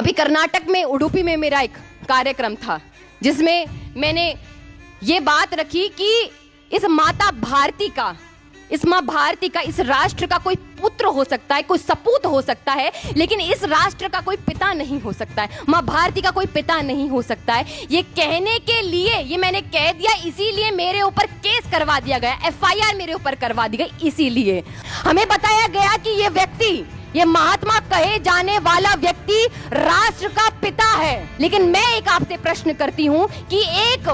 अभी कर्नाटक में उडुपी में मेरा एक कार्यक्रम था जिसमें मैंने ये बात रखी कि इस माता भारती का, इस माँ भारती का, इस राष्ट्र का कोई पुत्र हो सकता है, कोई सपूत हो सकता है, लेकिन इस राष्ट्र का कोई पिता नहीं हो सकता है। माँ भारती का कोई पिता नहीं हो सकता है। ये कहने के लिए ये मैंने कह दिया, इसीलिए मेरे ऊपर केस करवा दिया गया, एफआईआर मेरे ऊपर करवा दी गई। इसीलिए हमें बताया गया कि ये व्यक्ति, ये महात्मा कहे जाने वाला व्यक्ति राष्ट्र का पिता है। लेकिन मैं एक आपसे प्रश्न करती हूं कि एक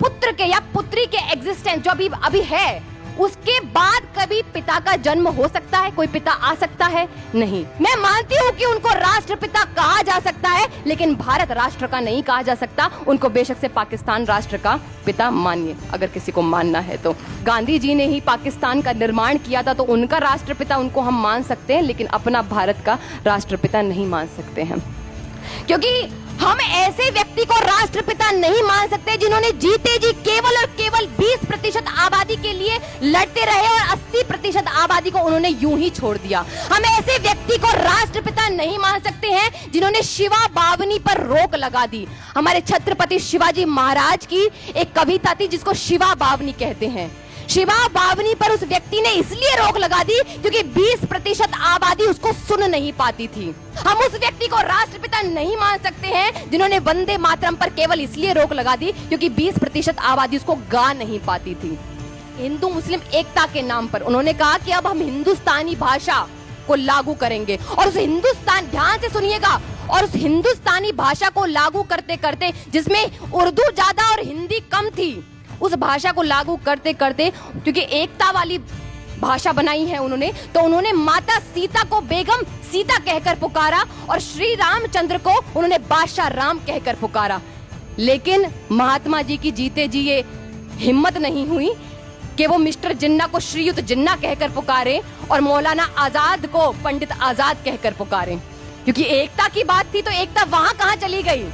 पुत्र के या पुत्री के एग्जिस्टेंस जो अभी है, उसके बाद कभी पिता का जन्म हो सकता है? कोई पिता आ सकता है? नहीं। मैं मानती हूँ कि उनको राष्ट्रपिता कहा जा सकता है, लेकिन भारत राष्ट्र का नहीं कहा जा सकता। उनको बेशक से पाकिस्तान राष्ट्र का पिता मानिए, अगर किसी को मानना है तो। गांधी जी ने ही पाकिस्तान का निर्माण किया था, तो उनका राष्ट्रपिता उनको हम मान सकते हैं, लेकिन अपना भारत का राष्ट्रपिता नहीं मान सकते हैं, क्योंकि हम ऐसे व्यक्ति को राष्ट्रपिता नहीं मान सकते जिन्होंने जीते जी केवल और केवल 20% आबादी के लिए लड़ते रहे और 80% आबादी को उन्होंने यूं ही छोड़ दिया। हम ऐसे व्यक्ति को राष्ट्रपिता नहीं मान सकते हैं जिन्होंने शिवा बावनी पर रोक लगा दी। हमारे छत्रपति शिवाजी महाराज की एक कविता थी जिसको शिवा बावनी कहते हैं। शिवा बावनी पर उस व्यक्ति ने इसलिए रोक लगा दी क्योंकि 20% आबादी उसको सुन नहीं पाती थी। हम उस व्यक्ति को राष्ट्रपिता नहीं मान सकते हैं जिन्होंने वंदे मातरम पर केवल इसलिए रोक लगा दी क्योंकि 20% आबादी उसको गा नहीं पाती थी। हिंदू मुस्लिम एकता के नाम पर उन्होंने कहा कि अब हम हिंदुस्तानी भाषा को लागू करेंगे, और उस हिंदुस्तान, ध्यान से सुनिएगा, और उस हिंदुस्तानी भाषा को लागू करते करते, जिसमें उर्दू ज्यादा और हिंदी कम थी, उस भाषा को लागू करते करते, क्योंकि एकता वाली भाषा बनाई है उन्होंने, तो उन्होंने माता सीता को बेगम सीता कहकर पुकारा और श्री रामचंद्र को उन्होंने बादशाह राम कहकर पुकारा। लेकिन महात्मा जी की जीते जी ये हिम्मत नहीं हुई कि वो मिस्टर जिन्ना को श्रीयुत जिन्ना कहकर पुकारे और मौलाना आजाद को पंडित आजाद कहकर पुकारे, क्योंकि एकता की बात थी तो एकता वहां कहां चली गई।